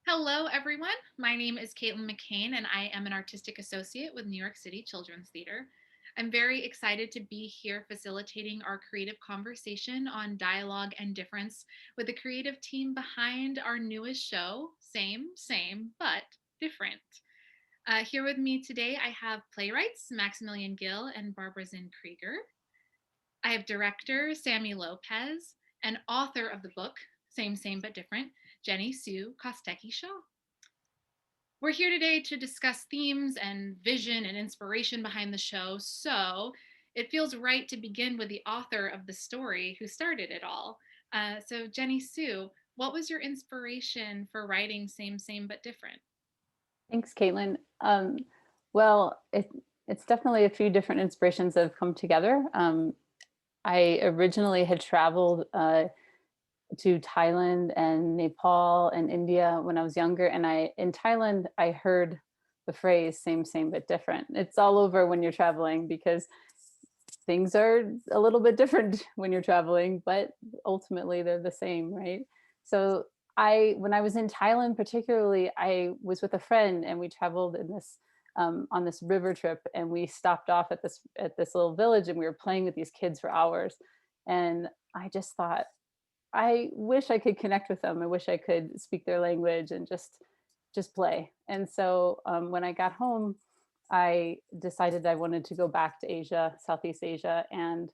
Hello, everyone. My name is Caitlyn McCain, and I am an artistic associate with New York City Children's Theater. I'm very excited to be here facilitating our creative conversation on dialogue and difference with the creative team behind our newest show, Same, but Different. Here with me today, I have playwrights Maximillian Gill and Barbara Zinn Krieger. I have director Sammy Lopez and author of the book, Same, but Different, Jenny Sue Kostecki-Shaw. We're here today to discuss themes and vision and inspiration behind the show, so it feels right to begin with the author of the story who started it all. So, Jenny Sue, what was your inspiration for writing Same, but Different? Thanks, Caitlin. Well, it's definitely a few different inspirations that have come together. I originally had traveled to Thailand and Nepal and India when I was younger, and in Thailand I heard the phrase "same, but different." It's all over when you're traveling because things are a little bit different when you're traveling, but ultimately they're the same, right? So when I was in Thailand, particularly, I was with a friend and we traveled in this on this river trip, and we stopped off at this little village, and we were playing with these kids for hours, and I just thought, I wish I could connect with them. I wish I could speak their language and just play. And so when I got home, I decided I wanted to go back to Asia, Southeast Asia, and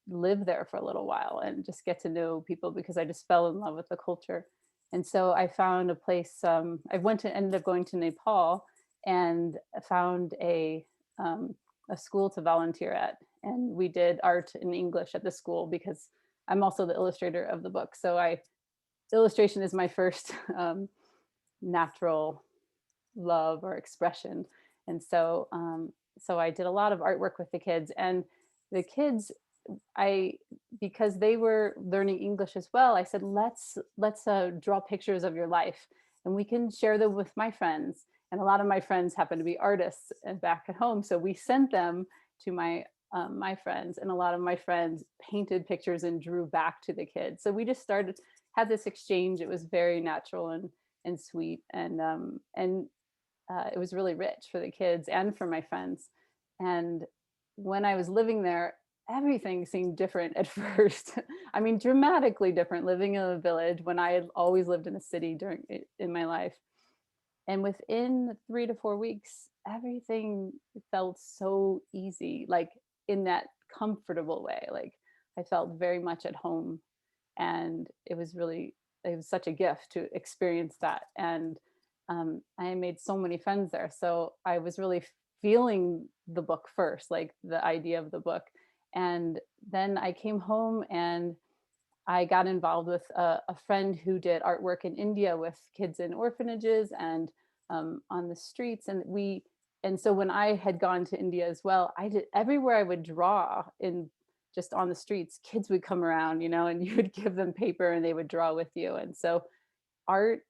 live there for a little while and just get to know people because I just fell in love with the culture. And so I found a place. Ended up going to Nepal and found a school to volunteer at, and we did art and English at the school because I'm also the illustrator of the book. So illustration is my first natural love or expression. And so I did a lot of artwork with the kids, and the kids, I because they were learning English as well, I said, let's draw pictures of your life and we can share them with my friends. And a lot of my friends happen to be artists and back at home. So we sent them to my friends, and a lot of my friends painted pictures and drew back to the kids. So we just had this exchange. It was very natural and sweet, and it was really rich for the kids and for my friends. And when I was living there, everything seemed different at first. I mean, dramatically different living in a village when I had always lived in a city in my life. And within 3 to 4 weeks, everything felt so easy, like in that comfortable way. Like I felt very much at home, and it was such a gift to experience that. And I made so many friends there. So I was really feeling the book first, like the idea of the book. And then I came home and I got involved with a friend who did artwork in India with kids in orphanages and on the streets. And so when I had gone to India as well, I did everywhere I would draw in just on the streets, kids would come around, and you would give them paper and they would draw with you. And so art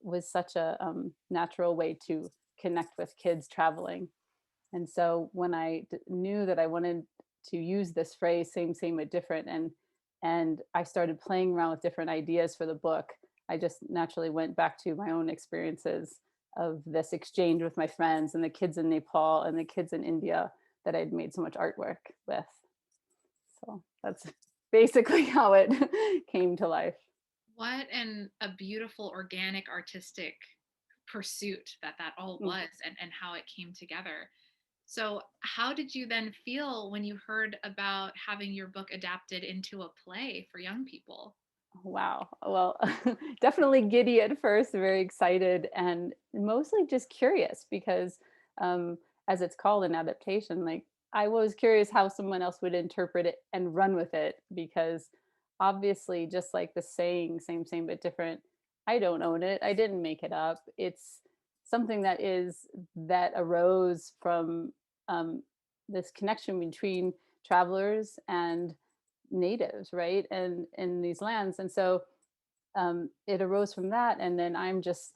was such a natural way to connect with kids traveling. And so when I knew that I wanted to use this phrase, same, but different, and I started playing around with different ideas for the book, I just naturally went back to my own experiences of this exchange with my friends and the kids in Nepal and the kids in India that I'd made so much artwork with. So that's basically how it came to life. What a beautiful, organic, artistic pursuit that all Mm. was, and how it came together. So, how did you then feel when you heard about having your book adapted into a play for young people? Wow. Well, definitely giddy at first, very excited, and mostly just curious because, um, as it's called, an adaptation, like I was curious how someone else would interpret it and run with it because obviously, just like the saying, same, but different, I don't own it. I didn't make it up. It's something that arose from um, this connection between travelers and natives, right? And in these lands. And so it arose from that. And then I just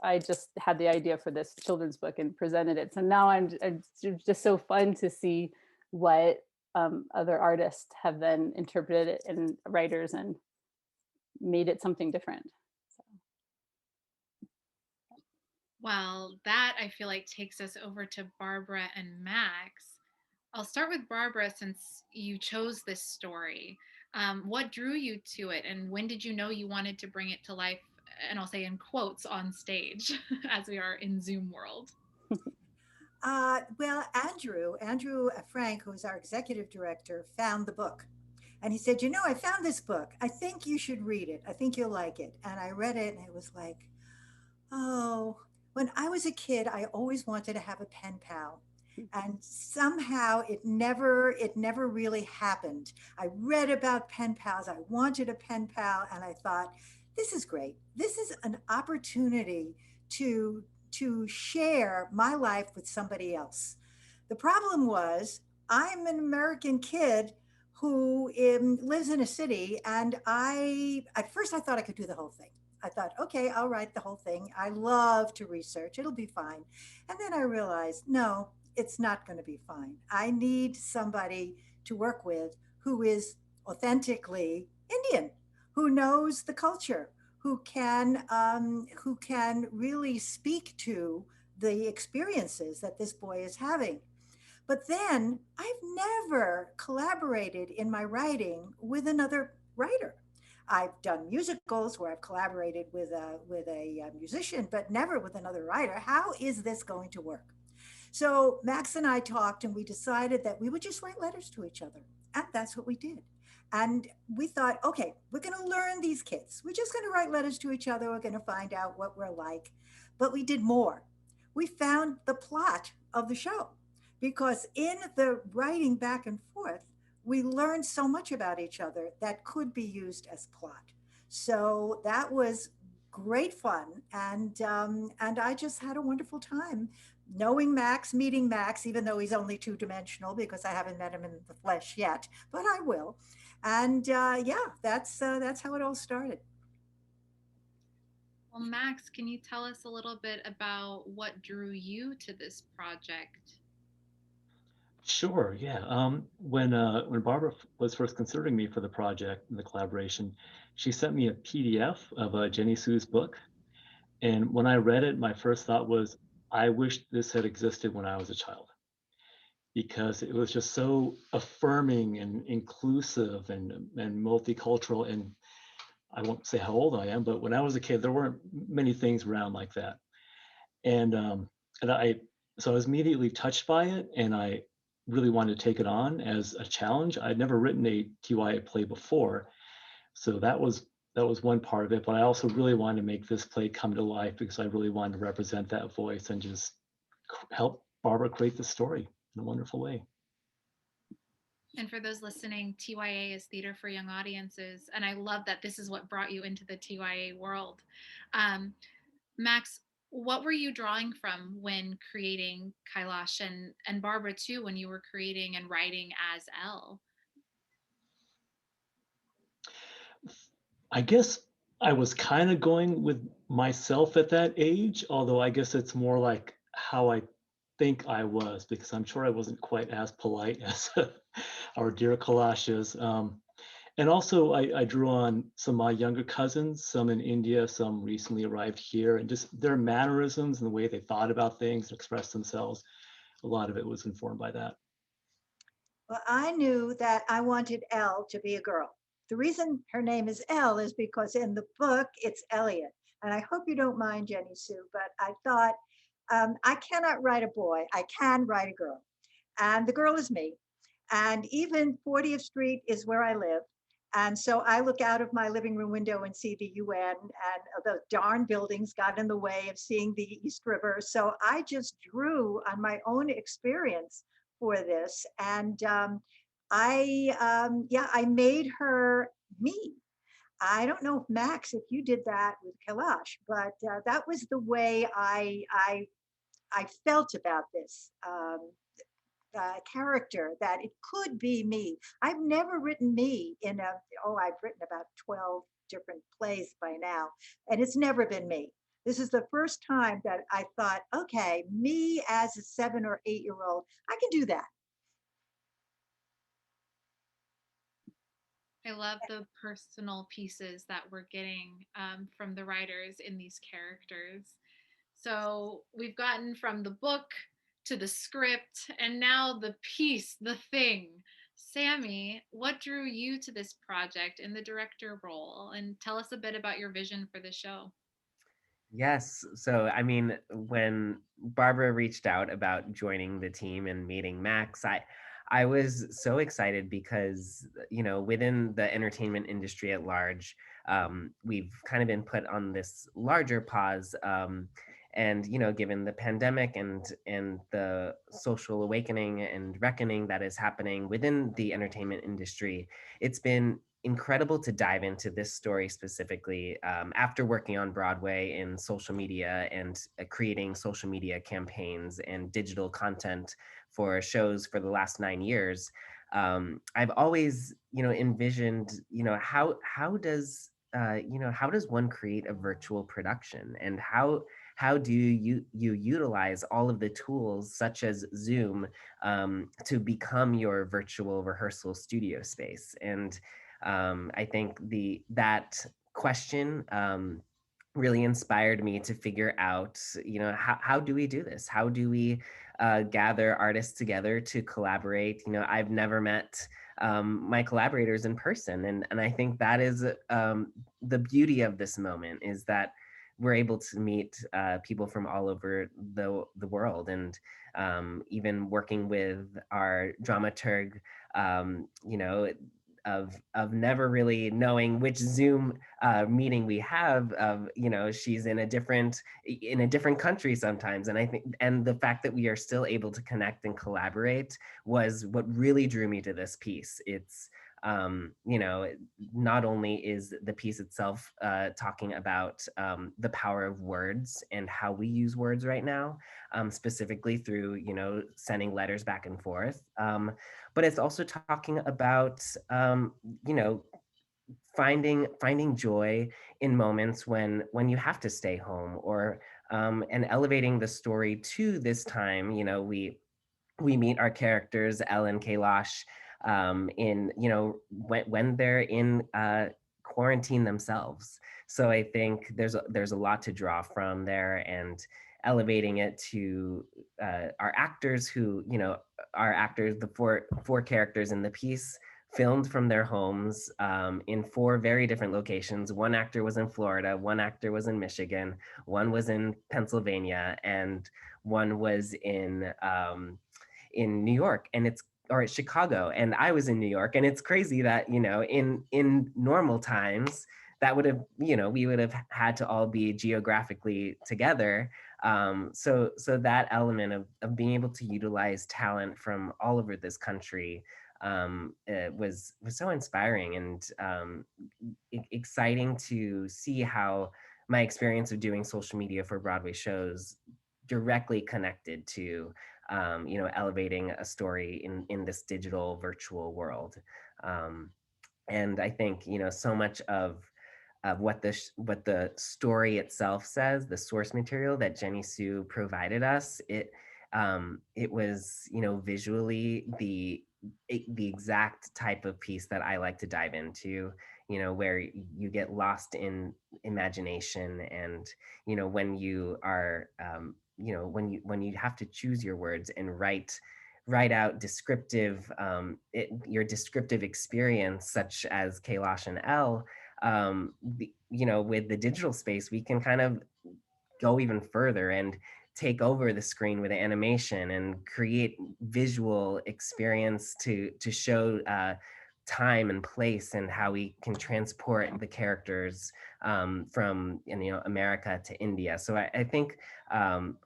had the idea for this children's book and presented it. So now it's just so fun to see what other artists have then interpreted it, and writers, and made it something different. So. Well, that I feel like takes us over to Barbara and Max. I'll start with Barbara since you chose this story. What drew you to it, and when did you know you wanted to bring it to life? And I'll say in quotes on stage, as we are in Zoom world. Well, Andrew Frank, who is our executive director, found the book. And he said, I found this book. I think you should read it. I think you'll like it. And I read it and it was like, oh, when I was a kid, I always wanted to have a pen pal. And somehow it never really happened. I read about pen pals. I wanted a pen pal and I thought, this is great. This is an opportunity to to share my life with somebody else. The problem was I'm an American kid who lives in a city, and I at first I thought I could do the whole thing. I thought, okay, I'll write the whole thing. I love to research, it'll be fine. And then I realized, no, it's not going to be fine. I need somebody to work with who is authentically Indian, who knows the culture, who can really speak to the experiences that this boy is having. But then I've never collaborated in my writing with another writer. I've done musicals where I've collaborated with a musician, but never with another writer. How is this going to work? So Max and I talked, and we decided that we would just write letters to each other, and that's what we did. And we thought, okay, we're going to learn these kids. We're just going to write letters to each other. We're going to find out what we're like. But we did more. We found the plot of the show because in the writing back and forth, we learned so much about each other that could be used as plot. So that was great fun, and I just had a wonderful time knowing Max, meeting Max, even though he's only two-dimensional because I haven't met him in the flesh yet, but I will. And yeah, that's how it all started. Well, Max, can you tell us a little bit about what drew you to this project? Sure, yeah. When Barbara was first considering me for the project and the collaboration, she sent me a PDF of Jenny Sue's book. And when I read it, my first thought was, I wish this had existed when I was a child, because it was just so affirming and inclusive and multicultural. And I won't say how old I am, but when I was a kid, there weren't many things around like that. And and I so I was immediately touched by it, and I really wanted to take it on as a challenge. I'd never written a TYA play before, so that was one part of it. But I also really wanted to make this play come to life because I really wanted to represent that voice and just help Barbara create the story in a wonderful way. And for those listening, TYA is Theater for Young Audiences. And I love that this is what brought you into the TYA world. Um, Max, what were you drawing from when creating Kailash, and Barbara too, when you were creating and writing as Elle? I guess I was kind of going with myself at that age, although I guess it's more like how I think I was, because I'm sure I wasn't quite as polite as our dear Kalashes. And also, I drew on some of my younger cousins, some in India, some recently arrived here, and just their mannerisms and the way they thought about things and expressed themselves. A lot of it was informed by that. Well, I knew that I wanted Elle to be a girl. The reason her name is Elle is because in the book it's Elliot. And I hope you don't mind, Jenny Sue, but I thought I cannot write a boy. I can write a girl. And the girl is me. And even 40th Street is where I live. And so I look out of my living room window and see the UN, and the darn buildings got in the way of seeing the East River. So I just drew on my own experience for this. And yeah, I made her me. I don't know if Max, if you did that with Kailash, but that was the way I felt about this. Character, that it could be me. I've never written me in a, oh, I've written about 12 different plays by now, and it's never been me. This is the first time that I thought, okay, me as a 7 or 8 year old, I can do that. I love the personal pieces that we're getting from the writers in these characters. So we've gotten from the book to the script and now the piece, the thing. Sammy, what drew you to this project in the director role? And tell us a bit about your vision for the show. Yes. So, I mean, when Barbara reached out about joining the team and meeting Max, I was so excited because, within the entertainment industry at large, we've kind of been put on this larger pause. And, given the pandemic and the social awakening and reckoning that is happening within the entertainment industry, it's been incredible to dive into this story specifically after working on Broadway in social media and creating social media campaigns and digital content for shows for the last 9 years. I've always, envisioned, how does one create a virtual production, and how do you utilize all of the tools such as Zoom to become your virtual rehearsal studio space? And I think that question really inspired me to figure out, how do we do this? How do we gather artists together to collaborate? I've never met my collaborators in person, and I think that is the beauty of this moment, is that we're able to meet people from all over the world, and even working with our dramaturg, of never really knowing which Zoom meeting we have. Of she's in a different country sometimes, and I think, and the fact that we are still able to connect and collaborate was what really drew me to this piece. It's not only is the piece itself talking about the power of words and how we use words right now, specifically through sending letters back and forth, but it's also talking about finding joy in moments when you have to stay home, or and elevating the story to this time. We meet our characters, Elle and Kailash, in when they're in quarantine themselves. So I think there's a lot to draw from there, and elevating it to our actors, who our actors, the four characters in the piece, filmed from their homes in four very different locations. One actor was in Florida, one actor was in Michigan, one was in Pennsylvania, and one was in New York, and or Chicago, and I was in New York. And it's crazy that in normal times, that would have we would have had to all be geographically together. So that element of being able to utilize talent from all over this country was so inspiring, and exciting to see how my experience of doing social media for Broadway shows directly connected to elevating a story in this digital virtual world. And I think so much of what the story itself says, the source material that Jenny Sue provided us, it was visually the exact type of piece that I like to dive into, where you get lost in imagination, and when you are when you have to choose your words and write out your descriptive experience, such as Kailash and Elle. With the digital space, we can kind of go even further and take over the screen with animation and create visual experience to show time and place, and how we can transport the characters from America to India. So I think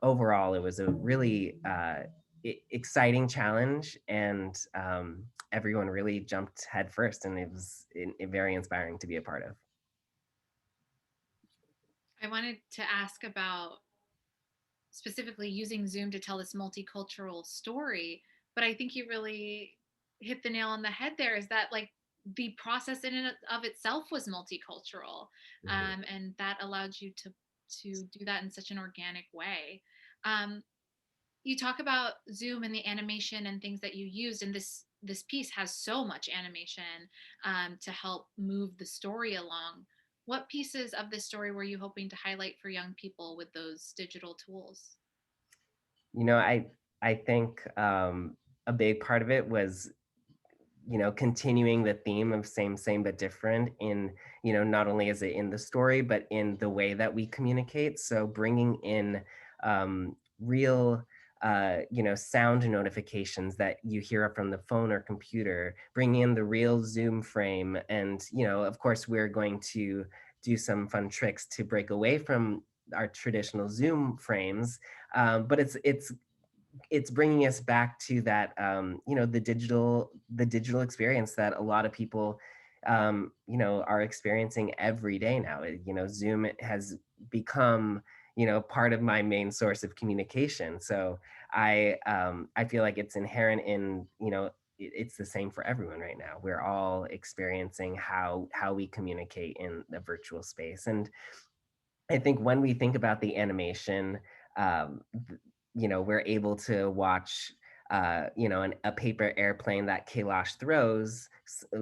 overall it was a really exciting challenge, and everyone really jumped headfirst, and it was very inspiring to be a part of. I wanted to ask about specifically using Zoom to tell this multicultural story, but I think you really hit the nail on the head there. Is that like the process in and of itself was multicultural, and that allowed you to do that in such an organic way. Um, you talk about Zoom and the animation and things that you used, and this piece has so much animation to help move the story along. What pieces of this story were you hoping to highlight for young people with those digital tools? You know, I think a big part of it was, you know, continuing the theme of same but different in, you know, not only is it in the story, but in the way that we communicate. So bringing in real, you know, sound notifications that you hear from the phone or computer, bringing in the real Zoom frame. And, you know, of course, we're going to do some fun tricks to break away from our traditional Zoom frames. But it's bringing us back to that, you know, the digital experience that a lot of people, you know, are experiencing every day now. You know, Zoom has become, you know, part of my main source of communication. So I feel like it's inherent in, you know, it's the same for everyone right now. We're all experiencing how we communicate in the virtual space. And I think when we think about the animation, you know, we're able to watch, you know, a paper airplane that Kailash throws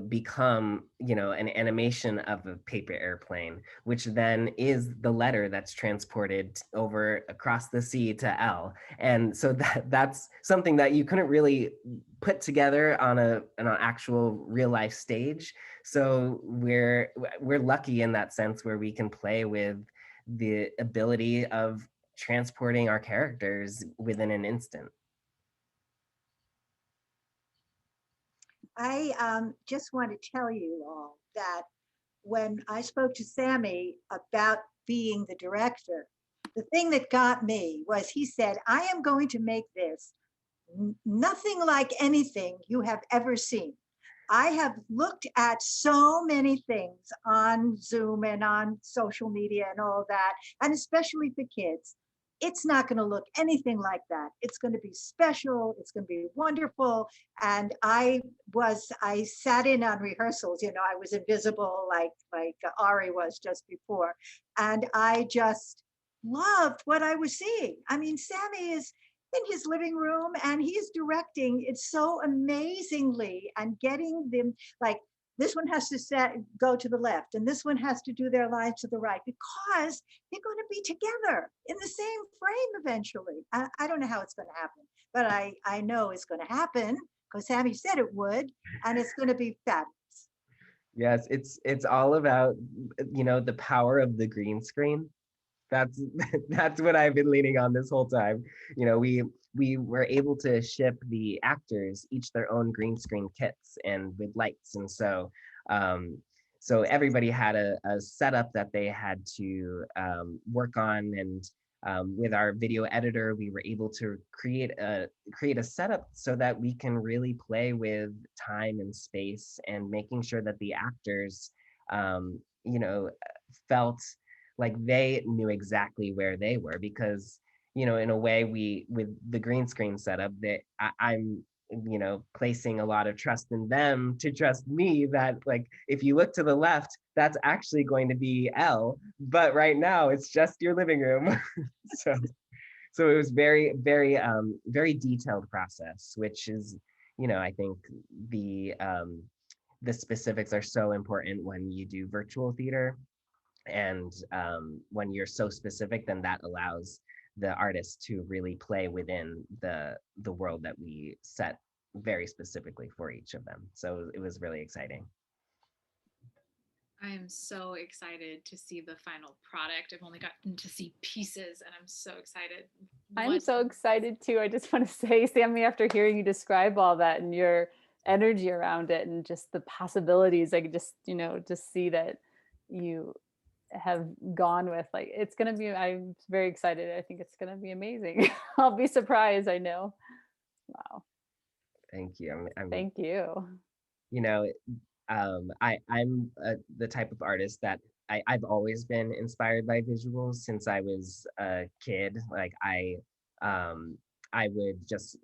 become, you know, an animation of a paper airplane, which then is the letter that's transported over across the sea to L. And so that's something that you couldn't really put together on an actual real life stage. So we're lucky in that sense where we can play with the ability of transporting our characters within an instant. I just want to tell you all that when I spoke to Sammy about being the director, the thing that got me was he said, I am going to make this nothing like anything you have ever seen. I have looked at so many things on Zoom and on social media and all that, and especially for kids. It's not going to look anything like that. It's going to be special. It's going to be wonderful. And I sat in on rehearsals. You know, I was invisible, like Ari was just before, and I just loved what I was seeing. I mean, Sammy is in his living room and he's directing it so amazingly and getting them, like, this one has to go to the left and this one has to do their lines to the right because they're going to be together in the same frame eventually. I don't know how it's going to happen, but I know it's going to happen because Sammy said it would, and it's going to be fabulous. Yes, it's all about, you know, the power of the green screen. That's that's what I've been leaning on this whole time. You know, we were able to ship the actors each their own green screen kits and with lights, and so everybody had a setup that they had to work on, and with our video editor, we were able to create a setup so that we can really play with time and space and making sure that the actors, you know, felt like they knew exactly where they were, because, you know, in a way, we with the green screen setup, that I'm, you know, placing a lot of trust in them to trust me that, like, if you look to the left, that's actually going to be L, but right now it's just your living room. so so it was very detailed process, which is, you know, I think the specifics are so important when you do virtual theater. And when you're so specific, then that allows the artist to really play within the world that we set very specifically for each of them. So it was really exciting. I am so excited to see the final product. I've only gotten to see pieces and I'm so excited. I'm so excited too. I just want to say, Sammy, after hearing you describe all that and your energy around it and just the possibilities, I could just, you know, just see that you have gone with, like, it's going to be, I'm very excited. I think it's going to be amazing. I'll be surprised, I know. Wow. Thank you. Thank you. You know, I'm the type of artist that I've always been inspired by visuals since I was a kid. Like I would just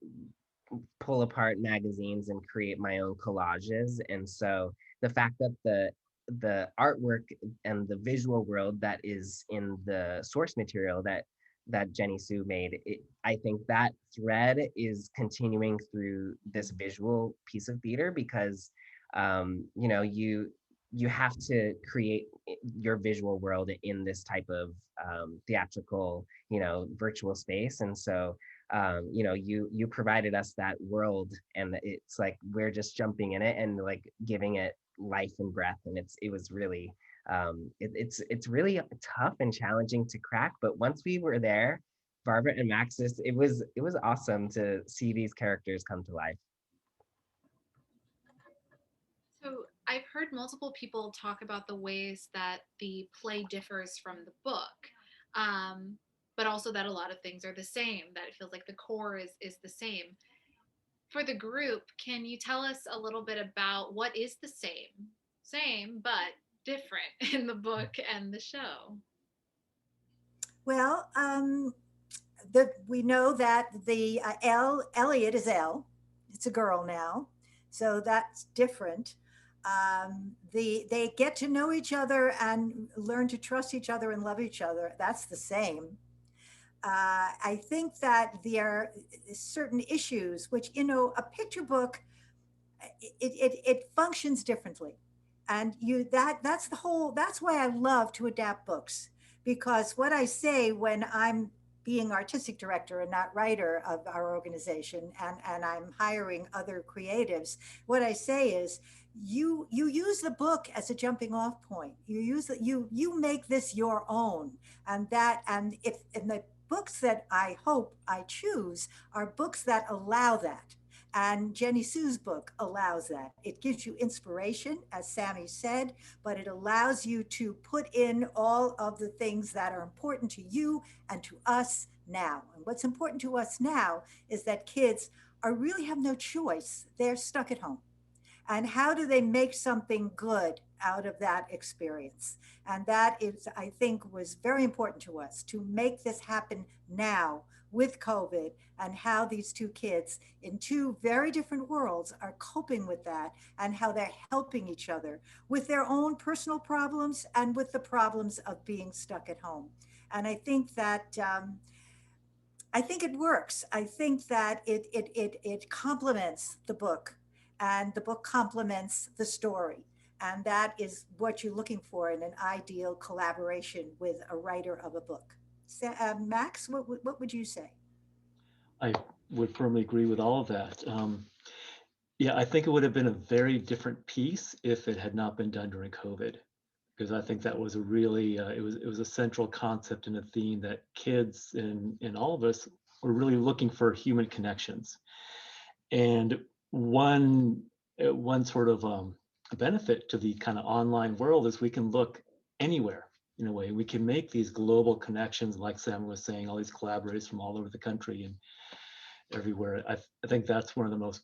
pull apart magazines and create my own collages. And so the fact that the artwork and the visual world that is in the source material that Jenny Sue made, I think that thread is continuing through this visual piece of theater, because you know, you have to create your visual world in this type of theatrical, virtual space. And so, you provided us that world, and it's like we're just jumping in it and like giving it life and breath. And it was really, it's really tough and challenging to crack. But once we were there, Barbara and Maxis, it was awesome to see these characters come to life. So I've heard multiple people talk about the ways that the play differs from the book, um, but also that a lot of things are the same, that it feels like the core is the same. For the group, can you tell us a little bit about what is the same but different in the book and the show? Well, we know that the Elliot is Elle. It's a girl now, so that's different. They get to know each other and learn to trust each other and love each other. That's the same. I think that there are certain issues which, a picture book, it functions differently, and that's why I love to adapt books, because what I say when I'm being artistic director and not writer of our organization, and I'm hiring other creatives, what I say is, you use the book as a jumping off point. You make this your own, and the books that I hope I choose are books that allow that. And Jenny Sue's book allows that. It gives you inspiration, as Sammy said, but it allows you to put in all of the things that are important to you and to us now. And what's important to us now is that kids are really have no choice. They're stuck at home. And how do they make something good out of that experience? And that is, I think, was very important to us to make this happen now with COVID, and how these two kids in two very different worlds are coping with that, and how they're helping each other with their own personal problems and with the problems of being stuck at home. And I think it works. I think that it complements the book, and the book complements the story. And that is what you're looking for in an ideal collaboration with a writer of a book. Max, what would you say? I would firmly agree with all of that. Yeah, I think it would have been a very different piece if it had not been done during COVID, because I think that was a really it was a central concept and a theme that kids and all of us were really looking for human connections. And one sort of benefit to the kind of online world is we can look anywhere in a way. We can make these global connections, like Sam was saying, all these collaborators from all over the country and everywhere. I think that's one of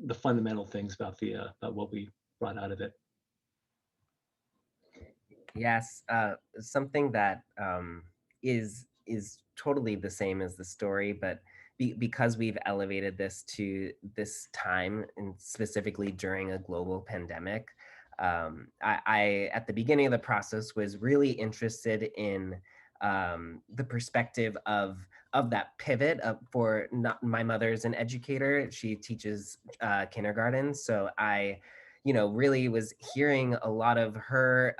the fundamental things about about what we brought out of it. Yes, something that is totally the same as the story, but because we've elevated this to this time, and specifically during a global pandemic, I at the beginning of the process was really interested in the perspective of that pivot. For not my mother's an educator; she teaches kindergarten, so I really was hearing a lot of her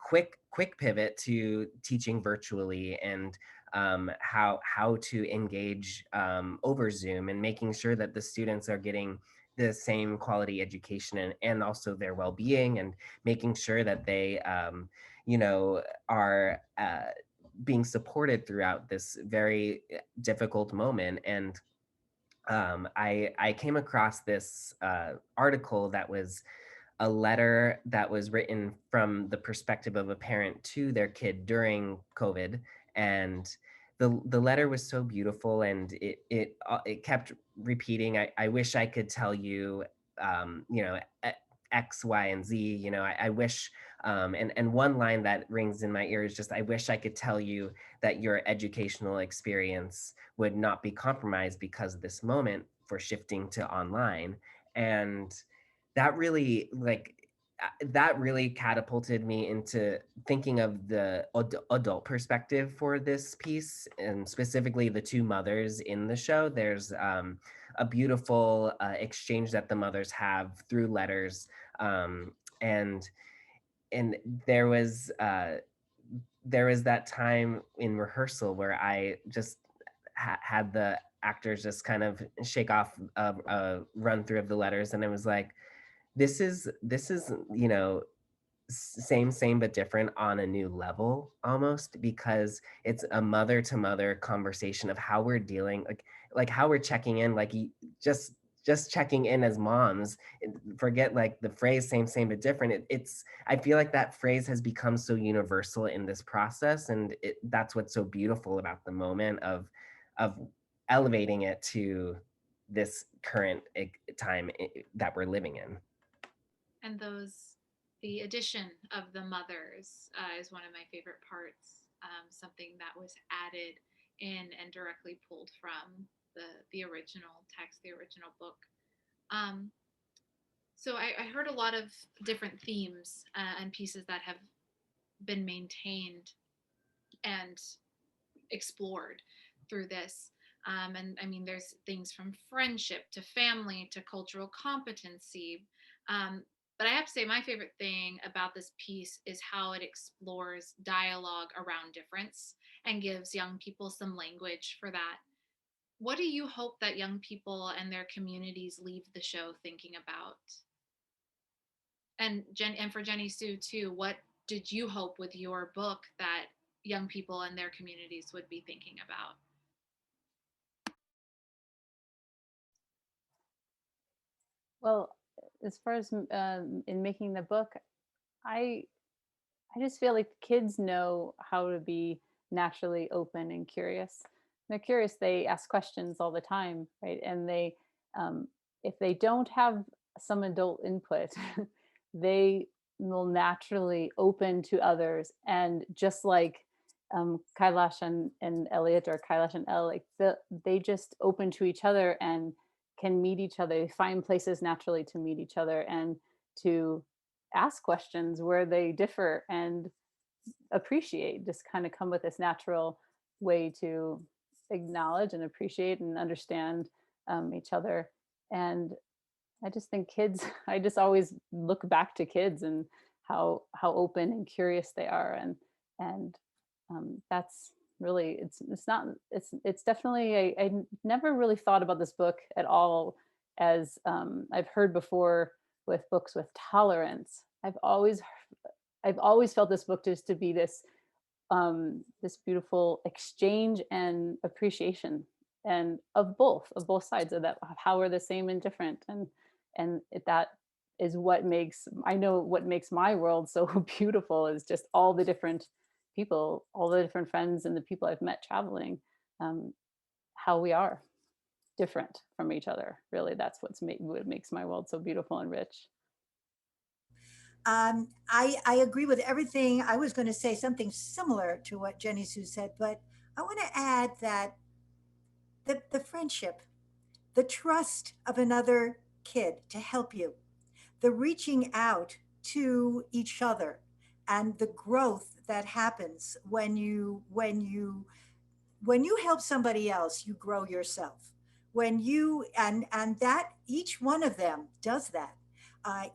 quick pivot to teaching virtually, and how to engage over Zoom, and making sure that the students are getting the same quality education, and also their well-being, and making sure that they are being supported throughout this very difficult moment. And I came across this article that was a letter that was written from the perspective of a parent to their kid during COVID. And the letter was so beautiful, and it kept repeating, I wish I could tell you, X, Y, and Z. I wish, and one line that rings in my ear is just, I wish I could tell you that your educational experience would not be compromised because of this moment for shifting to online. And that really that really catapulted me into thinking of the adult perspective for this piece, and specifically the two mothers in the show. There's a beautiful exchange that the mothers have through letters, and and there was there was that time in rehearsal where I just had the actors just kind of shake off a run through of the letters, and it was like, this is you know, same but different on a new level almost, because it's a mother to mother conversation of how we're dealing, like how we're checking in, like just just checking in as moms. Forget like the phrase same but different. It's, I feel like that phrase has become so universal in this process, and that's what's so beautiful about the moment of elevating it to this current time that we're living in. And the addition of the mothers is one of my favorite parts. Something that was added in and directly pulled from the original text, the original book. Um, so I heard a lot of different themes and pieces that have been maintained and explored through this. And I mean, there's things from friendship to family to cultural competency. But I have to say, my favorite thing about this piece is how it explores dialogue around difference and gives young people some language for that. What do you hope that young people and their communities leave the show thinking about? And for Jenny Sue too, what did you hope with your book that young people and their communities would be thinking about? Well, as far as in making the book, I I just feel like kids know how to be naturally open and curious. They're curious. They ask questions all the time, right? And they, um, if they don't have some adult input, they will naturally open to others. And just like Kailash and Elliot, or Kailash and Elle, like they just open to each other and can meet each other. They find places naturally to meet each other and to ask questions where they differ and appreciate, just kind of come with this natural way to acknowledge and appreciate and understand each other. And I just think kids, I just always look back to kids and how open and curious they are. And that's really, it's not, it's definitely, I never really thought about this book at all as I've heard before with books with tolerance. I've always felt this book just to be this beautiful exchange and appreciation, and of both sides of that, of how we're the same and different, that is what makes, I know what makes my world so beautiful, is just all the different people, all the different friends and the people I've met traveling, how we are different from each other. Really, that's what makes my world so beautiful and rich. I agree with everything. I was going to say something similar to what Jenny Sue said, but I want to add that the friendship, the trust of another kid to help you, the reaching out to each other, and the growth that happens when you help somebody else, you grow yourself. When you and that each one of them does that.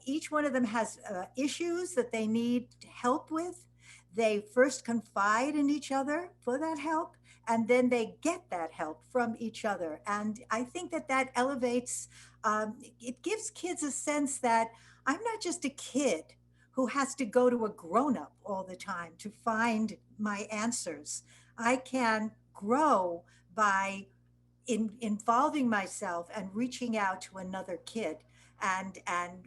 Each one of them has issues that they need help with. They first confide in each other for that help, and then they get that help from each other. And I think that that elevates. It gives kids a sense that I'm not just a kid who has to go to a grown up all the time to find my answers. I can grow by involving myself and reaching out to another kid, and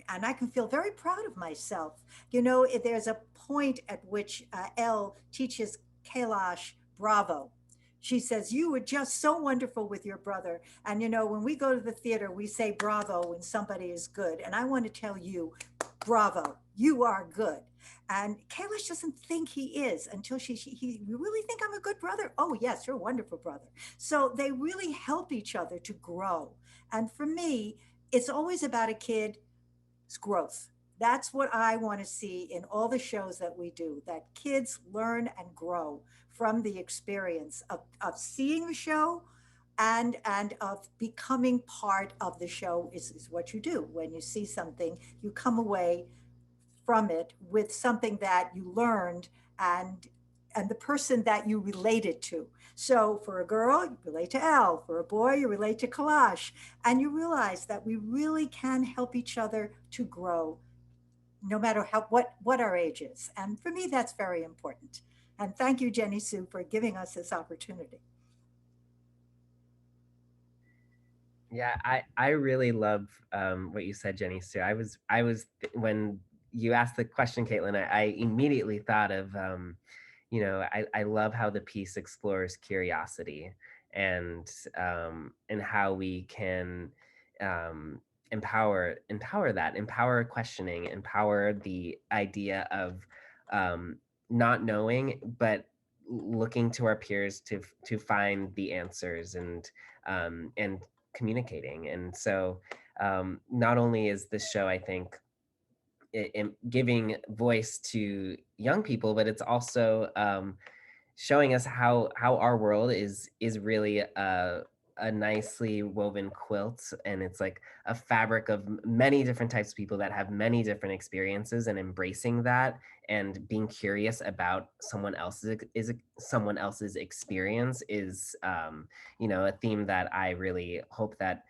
I can feel very proud of myself. You know, there's a point at which Elle teaches Kailash bravo. She says, "You were just so wonderful with your brother." And you know, when we go to the theater, we say bravo when somebody is good. And I want to tell you, bravo, you are good. And Kailash doesn't think he is until you really think I'm a good brother? Oh, yes, you're a wonderful brother. So they really help each other to grow. And for me, it's always about a kid's growth. That's what I want to see in all the shows that we do, that kids learn and grow from the experience of seeing the show and of becoming part of the show is what you do. When you see something, you come away from it with something that you learned and the person that you related to. So for a girl, you relate to Elle. For a boy, you relate to Kalash. And you realize that we really can help each other to grow, no matter what our age is. And for me, that's very important. And thank you, Jenny Sue, for giving us this opportunity. Yeah, I really love what you said, Jenny Sue. When you asked the question, Caitlin, I immediately thought of I love how the piece explores curiosity and how we can empower questioning, empower the idea of not knowing, but looking to our peers to find the answers and communicating. And so not only is this show, I think, giving voice to young people, but it's also showing us how our world is really a nicely woven quilt, and it's like a fabric of many different types of people that have many different experiences, and embracing that and being curious about someone else's experience is a theme that I really hope that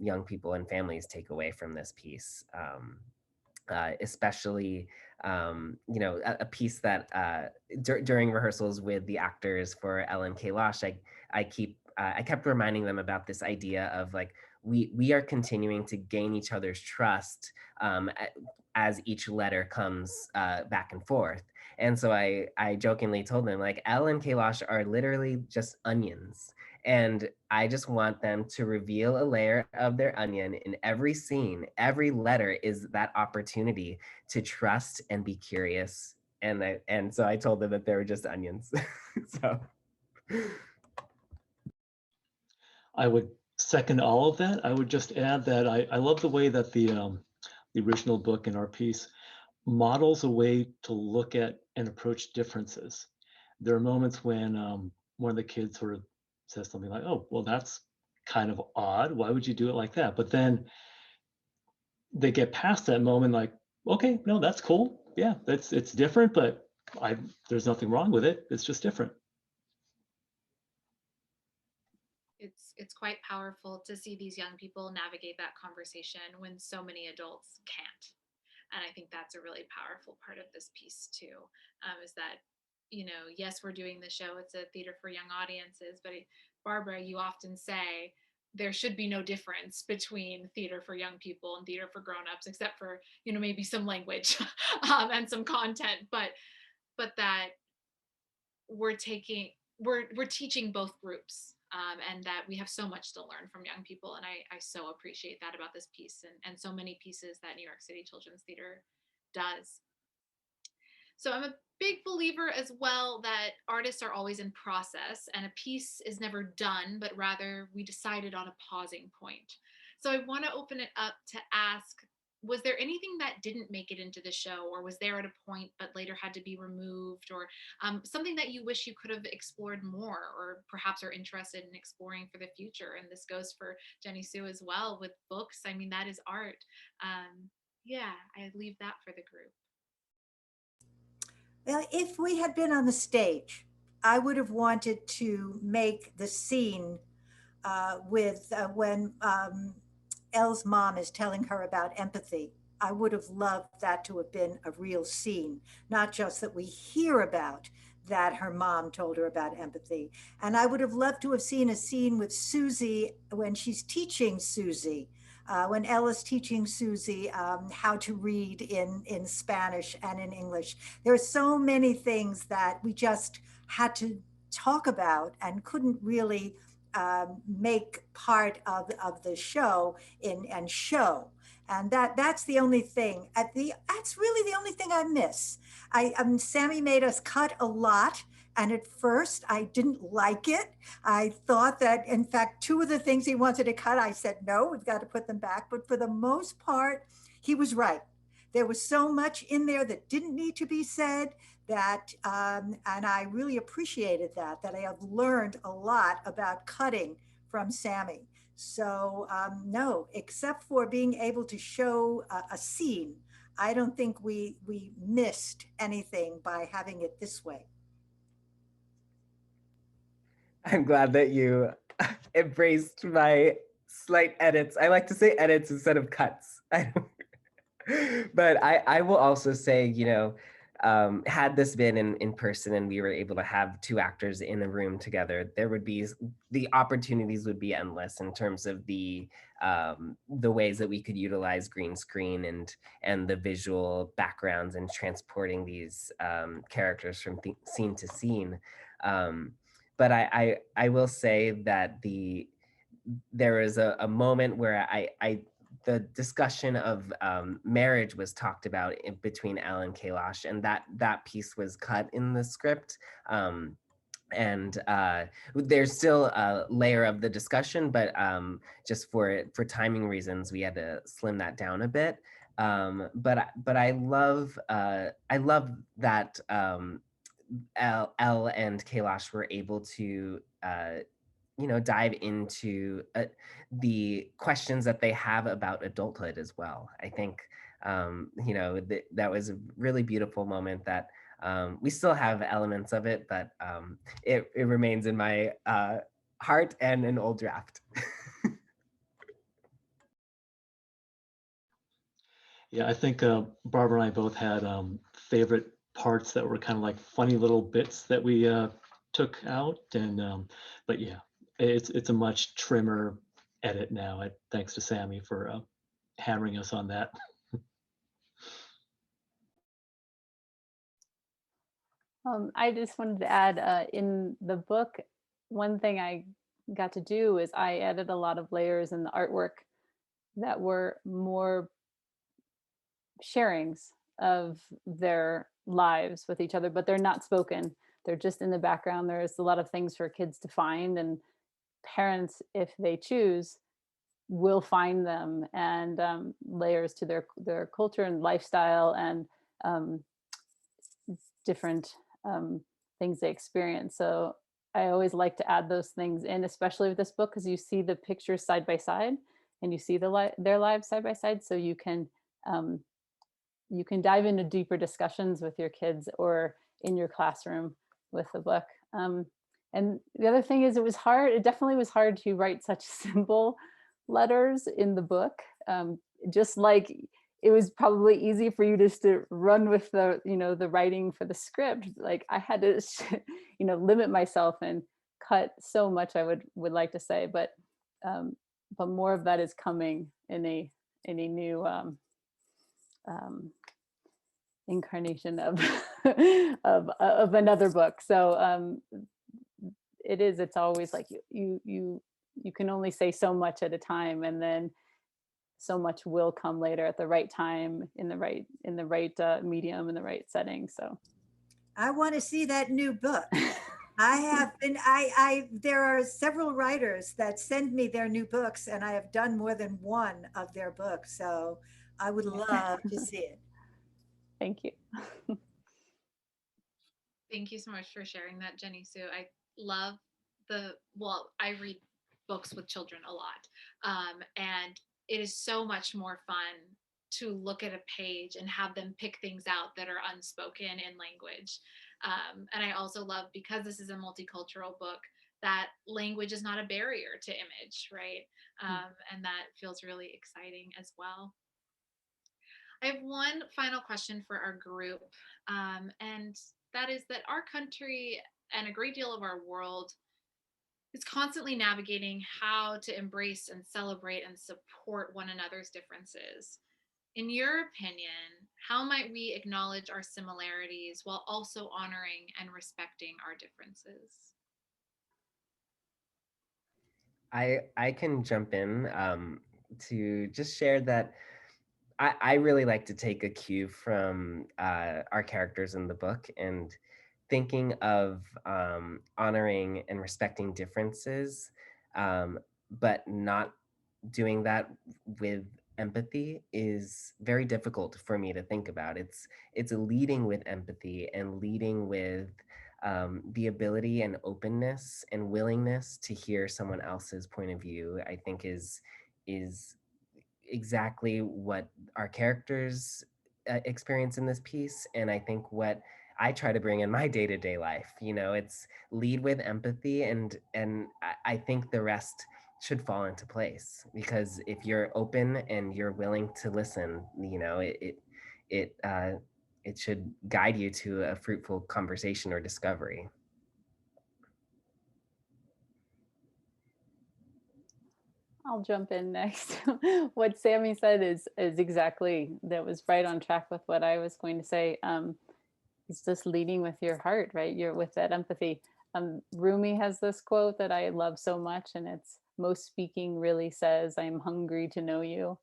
young people and families take away from this piece. Especially a piece that during rehearsals with the actors for Ellen Kailash, I kept reminding them about this idea of like we are continuing to gain each other's trust as each letter comes back and forth. And so I jokingly told them, like, Elle and Kailash are literally just onions. And I just want them to reveal a layer of their onion in every scene. Every letter is that opportunity to trust and be curious. And so I told them that they were just onions. So I would second all of that. I would just add that I love the way that the original book in our piece models a way to look at and approach differences. There are moments when one of the kids sort of says something like, "Oh, well, that's kind of odd. Why would you do it like that?" But then they get past that moment, like, "Okay, no, that's cool. Yeah, it's different, but there's nothing wrong with it. It's just different." It's quite powerful to see these young people navigate that conversation when so many adults can't. And I think that's a really powerful part of this piece too, is that, yes, we're doing the show, it's a theater for young audiences, but Barbara, you often say there should be no difference between theater for young people and theater for grown-ups, except for, maybe some language and some content, but that we're teaching both groups, and that we have so much to learn from young people. And I so appreciate that about this piece, and so many pieces that New York City Children's Theater does. So I'm a big believer as well that artists are always in process, and a piece is never done, but rather we decided on a pausing point. So I want to open it up to ask, was there anything that didn't make it into the show, or was there at a point but later had to be removed, or something that you wish you could have explored more, or perhaps are interested in exploring for the future? And this goes for Jenny Sue as well with books. I mean, that is art. Yeah, I leave that for the group. Well, if we had been on the stage, I would have wanted to make the scene with when Elle's mom is telling her about empathy. I would have loved that to have been a real scene, not just that we hear about that her mom told her about empathy. And I would have loved to have seen a scene with Susie when she's teaching Susie, when Ella's teaching Susie how to read in Spanish and in English. There are so many things that we just had to talk about and couldn't really make part of the show and show. And that's the only thing. That's really the only thing I miss. Sammy made us cut a lot. And at first, I didn't like it. I thought that, in fact, two of the things he wanted to cut, I said, no, we've got to put them back. But for the most part, he was right. There was so much in there that didn't need to be said that, and I really appreciated that I have learned a lot about cutting from Sammy. So no, except for being able to show a scene, I don't think we missed anything by having it this way. I'm glad that you embraced my slight edits. I like to say edits instead of cuts. But I will also say, had this been in person and we were able to have two actors in a room together, the opportunities would be endless in terms of the ways that we could utilize green screen and the visual backgrounds and transporting these characters from scene to scene. But I will say that there is a moment where the discussion of marriage was talked about between Elle and Kailash, and that piece was cut in the script. And there's still a layer of the discussion, but just for timing reasons, we had to slim that down a bit. But I love that Elle and Kailash were able to dive into the questions that they have about adulthood as well. I think that was a really beautiful moment that we still have elements of it, but it remains in my heart and an old draft. Yeah, I think Barbara and I both had favorite parts that were kind of like funny little bits that we took out, and but yeah, it's a much trimmer edit now. Thanks to Sammy for hammering us on that. I just wanted to add, in the book, one thing I got to do is I added a lot of layers in the artwork that were more sharings of their lives with each other, but they're not spoken. They're just in the background. There's a lot of things for kids to find, and parents, if they choose, will find them, and layers to their culture and lifestyle, and um, different things they experience. So I always like to add those things in, especially with this book, because you see the pictures side by side, and you see their lives side by side. So um, you can dive into deeper discussions with your kids or in your classroom with the book. And the other thing is, it was hard. It definitely was hard to write such simple letters in the book. Just like it was probably easy for you just to run with the writing for the script. Like I had to, limit myself and cut so much I would like to say, but more of that is coming in a new incarnation of of another book. So it's always like you can only say so much at a time, and then so much will come later at the right time, in the right medium, in the right setting. So I want to see that new book. I have been, there are several writers that send me their new books, and I have done more than one of their books. So I would love to see it. Thank you. Thank you so much for sharing that, Jenny Sue. I love I read books with children a lot. And it is so much more fun to look at a page and have them pick things out that are unspoken in language. And I also love, because this is a multicultural book, that language is not a barrier to image, right? And that feels really exciting as well. I have one final question for our group, and that is that our country and a great deal of our world is constantly navigating how to embrace and celebrate and support one another's differences. In your opinion, how might we acknowledge our similarities while also honoring and respecting our differences? I can jump in to just share that I really like to take a cue from our characters in the book, and thinking of honoring and respecting differences, but not doing that with empathy is very difficult for me to think about. It's leading with empathy and leading with the ability and openness and willingness to hear someone else's point of view. I think is exactly what our characters experience in this piece, and I think what I try to bring in my day-to-day life. It's lead with empathy, and I think the rest should fall into place, because if you're open and you're willing to listen, it should guide you to a fruitful conversation or discovery. I'll jump in next. What Sammy said is exactly, that was right on track with what I was going to say. It's just leading with your heart, right? You're with that empathy. Rumi has this quote that I love so much, and it's, most speaking really says, I'm hungry to know you.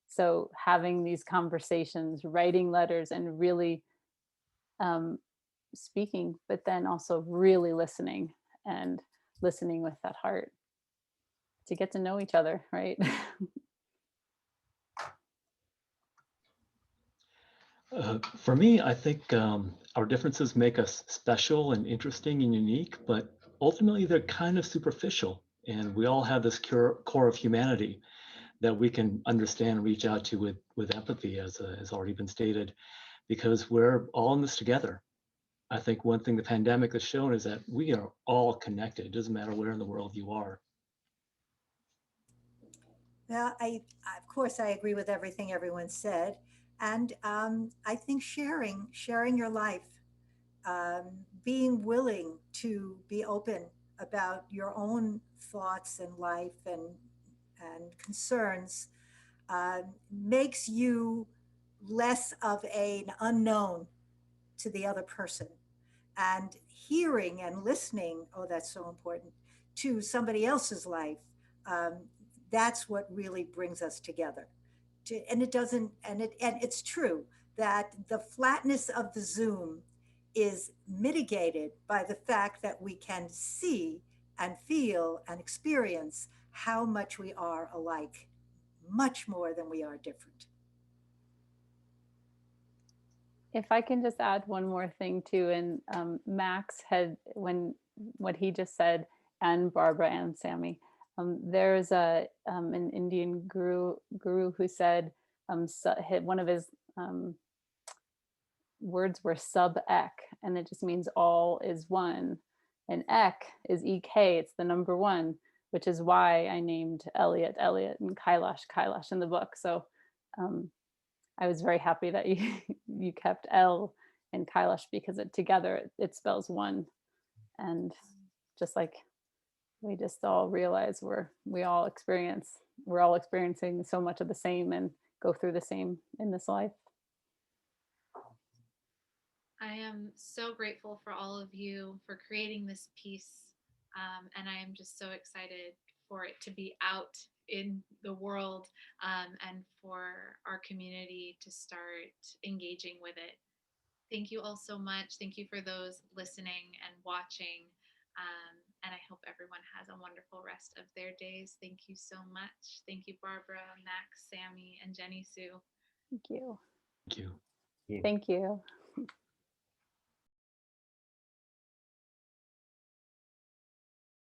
So having these conversations, writing letters, and really speaking, but then also really listening, and listening with that heart to get to know each other, right? For me, I think our differences make us special and interesting and unique, but ultimately they're kind of superficial. And we all have this core of humanity that we can understand and reach out to with empathy, as has already been stated, because we're all in this together. I think one thing the pandemic has shown is that we are all connected. It doesn't matter where in the world you are. Well, of course, I agree with everything everyone said. And I think sharing your life, being willing to be open about your own thoughts and life and concerns, makes you less of an unknown to the other person. And hearing and listening, oh, that's so important, to somebody else's life, um, that's what really brings us together. And it doesn't, and it's true that the flatness of the Zoom is mitigated by the fact that we can see and feel and experience how much we are alike, much more than we are different. If I can just add one more thing too, and Max had, when what he just said, and Barbara and Sammy, there's an Indian guru who said, one of his words were sub ek, and it just means all is one, and ek is ek, it's the number one, which is why I named Elliot and Kailash in the book. So I was very happy that you kept El and Kailash, because together it spells one. And just like we just all realize we're all experiencing so much of the same and go through the same in this life. I am so grateful for all of you for creating this piece. And I am just so excited for it to be out in the world, and for our community to start engaging with it. Thank you all so much. Thank you for those listening and watching. And I hope everyone has a wonderful rest of their days. Thank you so much. Thank you, Barbara, Max, Sammy, and Jenny Sue. Thank you. Thank you. Thank you.